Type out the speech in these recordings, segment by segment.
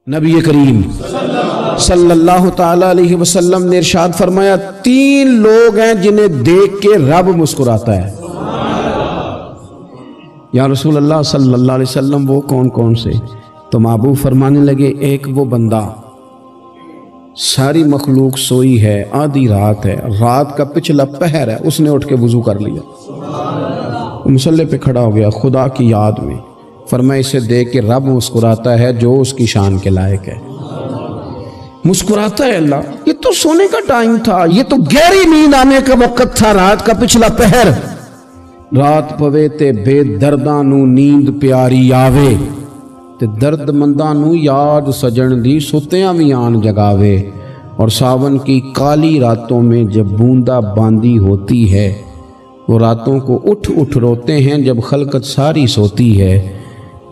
نبی کریم صلی اللہ تعالیٰ علیہ وسلم نے ارشاد فرمایا 3 لوگ ہیں جنہیں دیکھ کے رب مسکراتا ہے۔ یا رسول اللہ صلی اللہ علیہ وسلم وہ کون کون سے؟ تو محبوب فرمانے لگے ایک وہ بندہ ساری مخلوق سوئی ہے، آدھی رات ہے، رات کا پچھلا پہر ہے، اس نے اٹھ کے وضو کر لیا، مصلی پہ کھڑا ہو گیا خدا کی یاد میں، فرمایا اسے دیکھ کے رب مسکراتا ہے جو اس کی شان کے لائق ہے۔ مسکراتا ہے اللہ، یہ تو سونے کا ٹائم تھا، یہ تو گہری نیند آنے کا وقت تھا، رات کا پچھلا پہر، رات پوے تے بے درداں نو نیند پیاری آوے تے درد منداں نو یاد سجن دی ستیاں بھی آن جگاوے، اور ساون کی کالی راتوں میں جب بوندا باندی ہوتی ہے وہ راتوں کو اٹھ اٹھ روتے ہیں جب خلقت ساری سوتی ہے،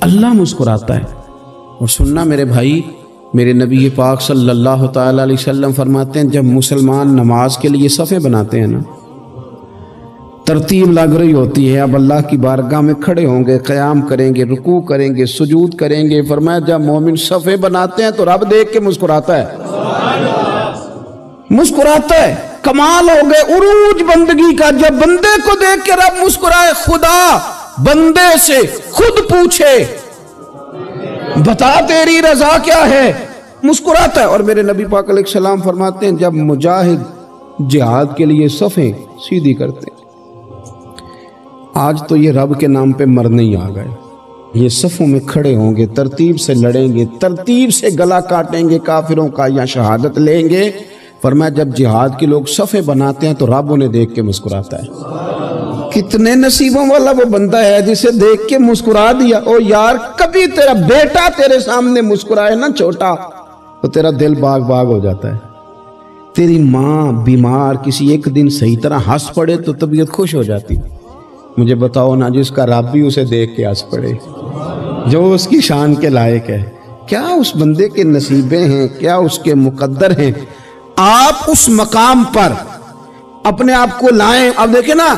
اللہ مسکراتا ہے۔ اور سننا میرے بھائی، میرے نبی پاک صلی اللہ تعالیٰ علیہ وسلم فرماتے ہیں جب مسلمان نماز کے لیے صفیں بناتے ہیں نا، ترتیب لگ رہی ہوتی ہے، اب اللہ کی بارگاہ میں کھڑے ہوں گے، قیام کریں گے، رکوع کریں گے، سجود کریں گے، فرمایا جب مومن صفیں بناتے ہیں تو رب دیکھ کے مسکراتا ہے، مسکراتا ہے۔ کمال ہو گئے عروج بندگی کا، جب بندے کو دیکھ کے رب مسکرائے، خدا بندے سے خود پوچھے بتا تیری رضا کیا ہے، مسکراتا ہے۔ اور میرے نبی پاک علیہ السلام فرماتے ہیں جب مجاہد جہاد کے لیے صفیں سیدھی کرتے ہیں، آج تو یہ رب کے نام پہ مرنے ہی آ گئے، یہ صفوں میں کھڑے ہوں گے، ترتیب سے لڑیں گے، ترتیب سے گلا کاٹیں گے کافروں کا یا شہادت لیں گے۔ فرمایا جب جہاد کے لوگ صفیں بناتے ہیں تو رب انہیں دیکھ کے مسکراتا ہے۔ کتنے نصیبوں والا وہ بندہ ہے جسے دیکھ کے مسکرا دیا۔ او یار کبھی تیرا بیٹا تیرے سامنے مسکرائے نا چھوٹا تو تیرا دل باغ باغ ہو جاتا ہے، تیری ماں بیمار کسی ایک دن صحیح طرح ہنس پڑے تو طبیعت خوش ہو جاتی۔ مجھے بتاؤ نا جس کا رب بھی اسے دیکھ کے ہنس پڑے، جو اس کی شان کے لائق ہے، کیا اس بندے کے نصیبیں ہیں، کیا اس کے مقدر ہیں۔ آپ اس مقام پر اپنے آپ کو لائیں۔ اب دیکھیں نا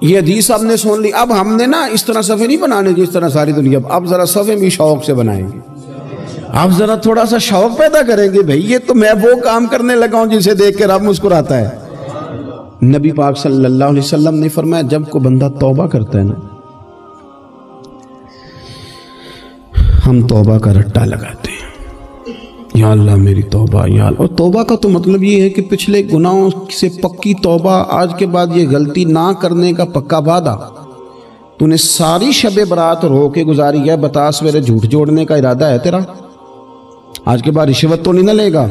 یہ حدیث آپ نے سن لی، اب ہم نے نا اس طرح صفحے نہیں بنانے جس طرح ساری دنیا، اب ذرا صفحے بھی شوق سے بنائیں گے، اب ذرا تھوڑا سا شوق پیدا کریں گے، بھئی یہ تو میں وہ کام کرنے لگا ہوں جسے دیکھ کے رب مسکراتا ہے۔ نبی پاک صلی اللہ علیہ وسلم نے فرمایا جب کوئی بندہ توبہ کرتا ہے نا، ہم توبہ کا رٹا لگاتے ہیں، یا اللہ میری توبہ یا اللہ۔ اور توبہ کا تو مطلب یہ ہے کہ پچھلے گناہوں سے پکی توبہ، آج کے بعد یہ غلطی نہ کرنے کا پکا وعدہ۔ تو نے ساری شب برات رو کے گزاری ہے، بتا سویرے جھوٹ جوڑنے کا ارادہ ہے تیرا، آج کے بعد رشوت تو نہیں نہ لے گا،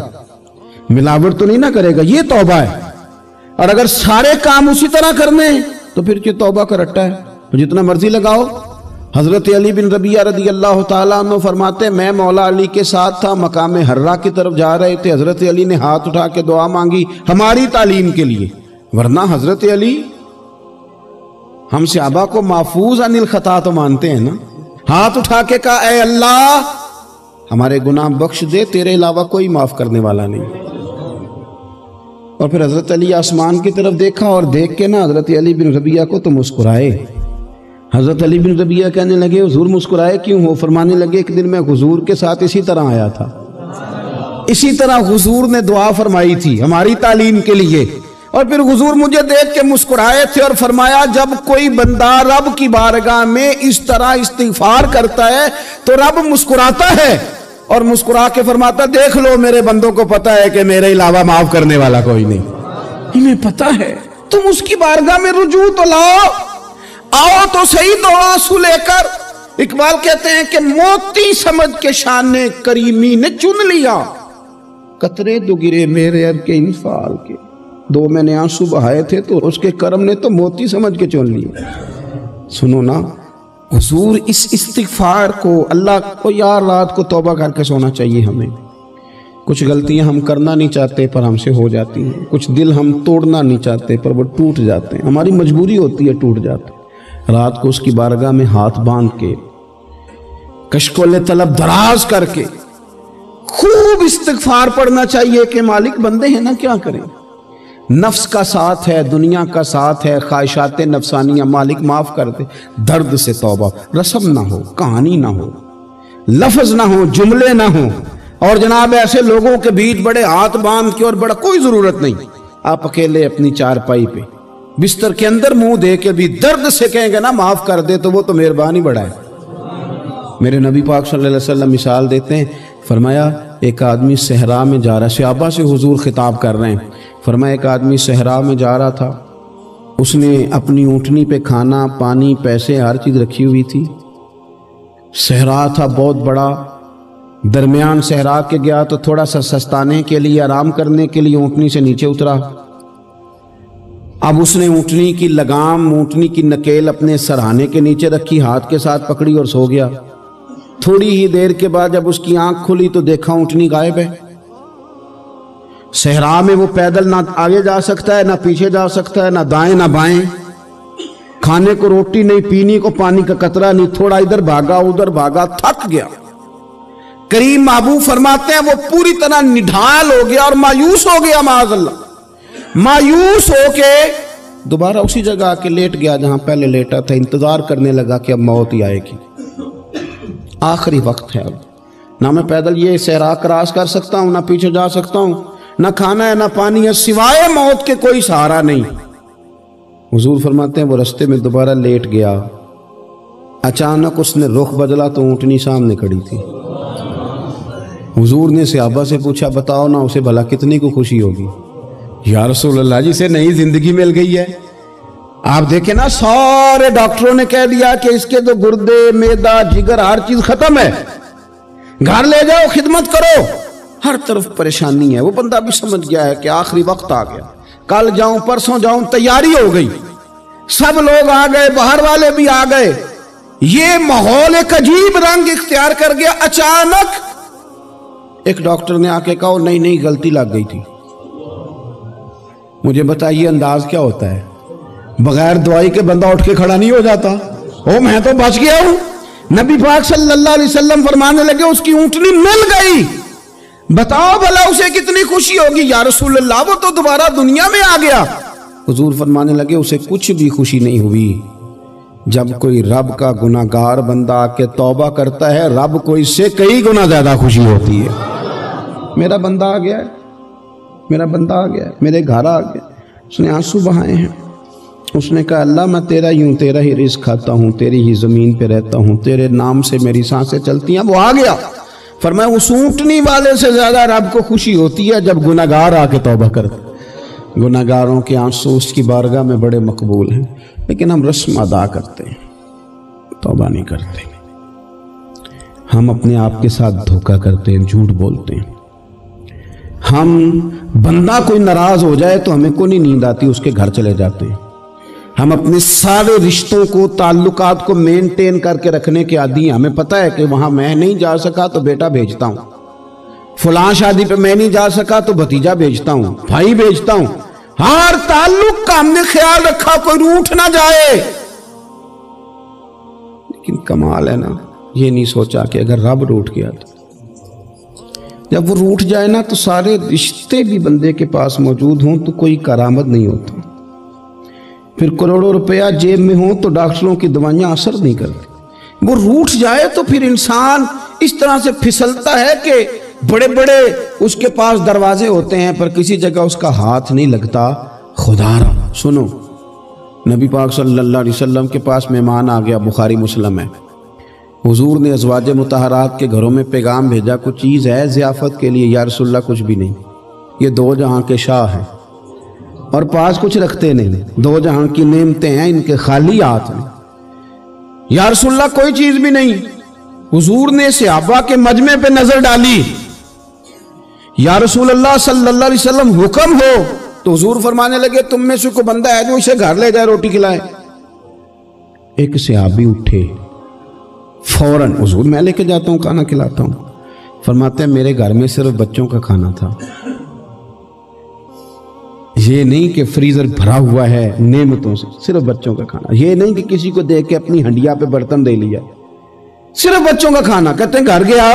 ملاوٹ تو نہیں نہ کرے گا، یہ توبہ ہے۔ اور اگر سارے کام اسی طرح کرنے تو پھر یہ توبہ کا رٹا ہے، تو جتنا مرضی لگاؤ۔ حضرت علی بن ربیعہ رضی اللہ تعالیٰ عنہ فرماتے میں مولا علی کے ساتھ تھا، مقام حرہ کی طرف جا رہے تھے، حضرت علی نے ہاتھ اٹھا کے دعا مانگی ہماری تعلیم کے لیے، ورنہ حضرت علی ہم صحابہ کو محفوظ عن الخطا تو مانتے ہیں نا، ہاتھ اٹھا کے کہا اے اللہ ہمارے گناہ بخش دے، تیرے علاوہ کوئی معاف کرنے والا نہیں۔ اور پھر حضرت علی آسمان کی طرف دیکھا اور دیکھ کے نا حضرت علی بن ربیعہ کو تو مسکرائے۔ حضرت علی بن ربیعہ کہنے لگے حضور مسکرائے کیوں ہو؟ فرمانے لگے ایک دن میں حضور کے ساتھ اسی طرح آیا تھا، اسی طرح حضور نے دعا فرمائی تھی ہماری تعلیم کے لیے، اور پھر حضور مجھے دیکھ کے مسکرائے تھے اور فرمایا جب کوئی بندہ رب کی بارگاہ میں اس طرح استغفار کرتا ہے تو رب مسکراتا ہے، اور مسکرا کے فرماتا دیکھ لو میرے بندوں کو پتا ہے کہ میرے علاوہ معاف کرنے والا کوئی نہیں، انہیں پتا ہے، تم اس کی بارگاہ میں رجوع تو لاؤ، آؤ تو صحیح دو آنسو لے کر۔ اقبال کہتے ہیں کہ موتی سمجھ کے شان کریمی نے چن لیا، قطرے دو گرے میرے ار کے انفال کے، دو میں نے آنسو بہائے تھے تو اس کے کرم نے تو موتی سمجھ کے چن لیا۔ سنو نا حضور اس استغفار کو، اللہ کو یار رات کو توبہ کر کے سونا چاہیے ہمیں، کچھ غلطیاں ہم کرنا نہیں چاہتے پر ہم سے ہو جاتی ہیں، کچھ دل ہم توڑنا نہیں چاہتے پر وہ ٹوٹ جاتے ہیں، ہماری مجبوری ہوتی ہے ٹوٹ جاتے ہیں۔ رات کو اس کی بارگاہ میں ہاتھ باندھ کے کشکول طلب دراز کر کے خوب استغفار پڑھنا چاہیے کہ مالک بندے ہیں نا کیا کریں، نفس کا ساتھ ہے، دنیا کا ساتھ ہے، خواہشات نفسانیہ، مالک معاف کر دے، درد سے توبہ، رسم نہ ہو، کہانی نہ ہو، لفظ نہ ہو، جملے نہ ہو، اور جناب ایسے لوگوں کے بیچ بڑے ہاتھ باندھ کے اور بڑا کوئی ضرورت نہیں، آپ اکیلے اپنی چارپائی پہ بستر کے اندر منہ دے کے بھی درد سے کہیں گے نا معاف کر دے تو وہ تو مہربانی بڑا ہے۔ میرے نبی پاک صلی اللہ علیہ وسلم مثال دیتے ہیں، فرمایا ایک آدمی صحرا میں جا رہا، صحابہ سے حضور خطاب کر رہے ہیں، فرمایا ایک آدمی صحرا میں جا رہا تھا، اس نے اپنی اونٹنی پہ کھانا پانی پیسے ہر چیز رکھی ہوئی تھی، صحرا تھا بہت بڑا، درمیان صحرا کے گیا تو تھوڑا سا سستانے کے لیے آرام کرنے کے لیے اونٹنی سے نیچے اترا، اب اس نے اونٹنی کی لگام اونٹنی کی نکیل اپنے سرہانے کے نیچے رکھی، ہاتھ کے ساتھ پکڑی اور سو گیا۔ تھوڑی ہی دیر کے بعد جب اس کی آنکھ کھلی تو دیکھا اونٹنی غائب ہے۔ صحرا میں وہ پیدل نہ آگے جا سکتا ہے نہ پیچھے جا سکتا ہے، نہ دائیں نہ بائیں، کھانے کو روٹی نہیں، پینے کو پانی کا قطرہ نہیں، تھوڑا ادھر بھاگا ادھر بھاگا، تھک گیا۔ کریم محبوب فرماتے ہیں وہ پوری طرح نڈھال ہو گیا اور مایوس ہو گیا، معاذ اللہ، مایوس ہو کے دوبارہ اسی جگہ آ کے لیٹ گیا جہاں پہلے لیٹا تھا، انتظار کرنے لگا کہ اب موت ہی آئے گی، آخری وقت ہے، اب نہ میں پیدل یہ صحرا کراس کر سکتا ہوں، نہ پیچھے جا سکتا ہوں، نہ کھانا ہے نہ پانی ہے، سوائے موت کے کوئی سہارا نہیں۔ حضور فرماتے ہیں وہ رستے میں دوبارہ لیٹ گیا، اچانک اس نے رخ بدلا تو اونٹنی سامنے کھڑی تھی۔ حضور نے صحابہ سے پوچھا بتاؤ نا اسے بھلا کتنی کو خوشی ہوگی؟ یا رسول اللہ جی سے نئی زندگی مل گئی ہے۔ آپ دیکھیں نا سارے ڈاکٹروں نے کہہ دیا کہ اس کے تو گردے معدہ جگر ہر چیز ختم ہے، گھر لے جاؤ خدمت کرو، ہر طرف پریشانی ہے۔ وہ بندہ بھی سمجھ گیا ہے کہ آخری وقت آ گیا، کل جاؤں پرسوں جاؤں، تیاری ہو گئی، سب لوگ آ گئے، باہر والے بھی آ گئے، یہ ماحول ایک عجیب رنگ اختیار کر گیا۔ اچانک ایک ڈاکٹر نے آ کے کہا نہیں نہیں غلطی لگ گئی تھی۔ مجھے بتائیے انداز کیا ہوتا ہے؟ بغیر دوائی کے بندہ اٹھ کے کھڑا نہیں ہو جاتا، او میں تو بچ گیا ہوں۔ نبی پاک صلی اللہ علیہ وسلم فرمانے لگے اس کی اونٹنی مل گئی، بتاؤ بھلا اسے کتنی خوشی ہوگی؟ یا رسول اللہ وہ تو دوبارہ دنیا میں آ گیا۔ حضور فرمانے لگے اسے کچھ بھی خوشی نہیں ہوئی۔ جب کوئی رب کا گناہگار بندہ آ کے توبہ کرتا ہے، رب کو اس سے کئی گنا زیادہ خوشی ہوتی ہے۔ میرا بندہ آ گیا ہے، میرا بندہ آ گیا ہے، میرے گھر آ گیا۔ اس نے آنسو بہائے ہیں، اس نے کہا اللہ میں تیرا ہی ہوں، تیرا ہی رزق کھاتا ہوں، تیری ہی زمین پہ رہتا ہوں، تیرے نام سے میری سانسیں چلتی ہیں۔ وہ آ گیا۔ فرمایا اس اونٹنی والے سے زیادہ رب کو خوشی ہوتی ہے جب گناہگار آ کے توبہ کرتا۔ گناہگاروں کے آنسو اس کی بارگاہ میں بڑے مقبول ہیں، لیکن ہم رسم ادا کرتے ہیں، توبہ نہیں کرتے۔ ہم اپنے آپ کے ساتھ دھوکہ کرتے ہیں، جھوٹ بولتے ہیں۔ ہم بندہ کوئی ناراض ہو جائے تو ہمیں کو نہیں نیند آتی، اس کے گھر چلے جاتے ہیں۔ ہم اپنے سارے رشتوں کو تعلقات کو مینٹین کر کے رکھنے کے عادی ہیں۔ ہمیں پتہ ہے کہ وہاں میں نہیں جا سکا تو بیٹا بھیجتا ہوں، فلاں شادی پہ میں نہیں جا سکا تو بھتیجا بھیجتا ہوں، بھائی بھیجتا ہوں، ہر تعلق کا ہم نے خیال رکھا کوئی روٹھ نہ جائے۔ لیکن کمال ہے نا، یہ نہیں سوچا کہ اگر رب روٹھ گیا تو جب وہ روٹھ جائے نا تو سارے رشتے بھی بندے کے پاس موجود ہوں تو کوئی کرامت نہیں ہوتا، پھر کروڑوں روپیہ جیب میں ہوں تو ڈاکٹروں کی دوائیاں اثر نہیں کرتی۔ وہ روٹھ جائے تو پھر انسان اس طرح سے پھسلتا ہے کہ بڑے بڑے اس کے پاس دروازے ہوتے ہیں پر کسی جگہ اس کا ہاتھ نہیں لگتا۔ خدا را سنو، نبی پاک صلی اللہ علیہ وسلم کے پاس مہمان آ گیا، بخاری مسلم ہے۔ حضور نے ازواج مطہرات کے گھروں میں پیغام بھیجا کوئی چیز ہے ضیافت کے لیے؟ یا رسول اللہ کچھ بھی نہیں، یہ دو جہاں کے شاہ ہیں اور پاس کچھ رکھتے نہیں، دو جہاں کی نعمتیں ہیں ان کے خالی ہاتھ میں۔ یا رسول اللہ کوئی چیز بھی نہیں۔ حضور نے صحابہ کے مجمع پہ نظر ڈالی، یا رسول اللہ صلی اللہ علیہ وسلم حکم ہو، تو حضور فرمانے لگے تم میں سے کوئی بندہ ہے جو اسے گھر لے جائے روٹی کھلائے؟ ایک صحابی اٹھے فوراً، حضور میں لے کے جاتا ہوں کھانا کھلاتا ہوں۔ فرماتے ہیں میرے گھر میں صرف بچوں کا کھانا تھا، یہ نہیں کہ فریزر بھرا ہوا ہے نعمتوں سے، صرف بچوں کا کھانا۔ یہ نہیں کہ کسی کو دیکھ کے اپنی ہنڈیا پہ برتن دے لیا، صرف بچوں کا کھانا۔ کہتے ہیں گھر گیا،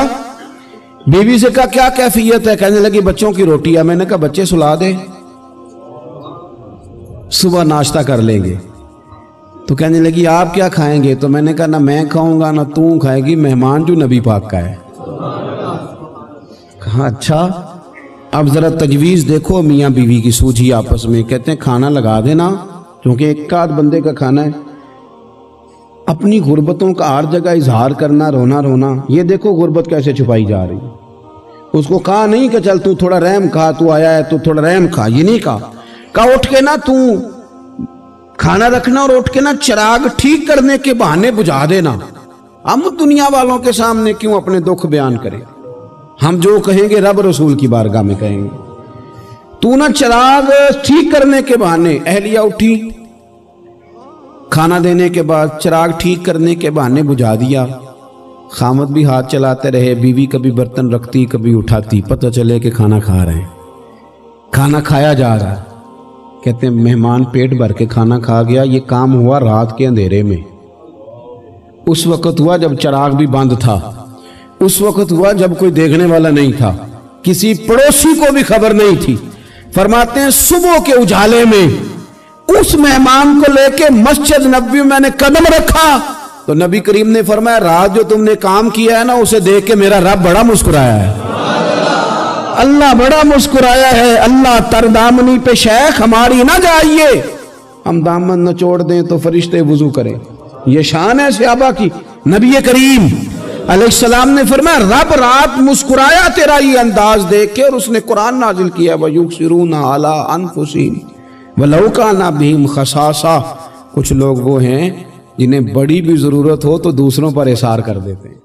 بیوی سے کہا کیا کیفیت ہے؟ کہنے لگی بچوں کی روٹی ہے۔ میں نے کہا بچے سلا دے، صبح ناشتہ کر لیں گے۔ تو کہنے لگی آپ کیا کھائیں گے؟ تو میں نے کہا نہ میں کھاؤں گا نہ تو کھائے گی، مہمان جو نبی پاک کا ہے۔ کہا اچھا اب ذرا تجویز دیکھو میاں بیوی کی سوجھی آپس میں. کہتے ہیں کھانا لگا دینا کیونکہ ایک آدھ بندے کا کھانا ہے. اپنی غربتوں کا ہر جگہ اظہار کرنا, رونا. یہ دیکھو غربت کیسے چھپائی جا رہی. اس کو کہا نہیں کہ چل تو تھوڑا رحم کھا, تو آیا ہے تو تھوڑا رحم کھا, یہ نہیں کہا اٹھ کے نا تو کھانا رکھنا اور اٹھ کے نا چراغ ٹھیک کرنے کے بہانے بجھا دینا. ہم دنیا والوں کے سامنے کیوں اپنے دکھ بیان کریں؟ ہم جو کہیں گے رب رسول کی بارگاہ میں کہیں گے. تو نا چراغ ٹھیک کرنے کے بہانے, اہلیہ اٹھی کھانا دینے کے بعد چراغ ٹھیک کرنے کے بہانے بجھا دیا. خامد بھی ہاتھ چلاتے رہے, بیوی کبھی برتن رکھتی کبھی اٹھاتی, پتہ چلے کہ کھانا کھا رہے ہیں. کھانا کھایا جا رہا ہے. کہتے ہیں مہمان پیٹ بھر کے کھانا کھا گیا. یہ کام ہوا رات کے اندھیرے میں, اس وقت ہوا جب چراغ بھی بند تھا, اس وقت ہوا جب کوئی دیکھنے والا نہیں تھا, کسی پڑوسی کو بھی خبر نہیں تھی. فرماتے ہیں صبح کے اجالے میں اس مہمان کو لے کے مسجد نبوی میں نے قدم رکھا تو نبی کریم نے فرمایا رات جو تم نے کام کیا ہے نا اسے دیکھ کے میرا رب بڑا مسکرایا ہے. اللہ بڑا مسکرایا ہے. اللہ تر دامنی پہ شیخ ہماری نہ جائیے, ہم دامن نچوڑ دیں تو فرشتے وضو کریں. یہ شان ہے صحابہ کی. نبی کریم علیہ السلام نے فرمایا رب رات مسکرایا تیرا یہ انداز دیکھ کے, اور اس نے قرآن نازل کیا وَيُؤْثِرُونَ عَلَىٰ أَنفُسِهِمْ وَلَوْ كَانَ بِهِمْ خَصَاصَةٌ. کچھ لوگ وہ ہیں جنہیں بڑی بھی ضرورت ہو تو دوسروں پر اثار کر دیتے ہیں.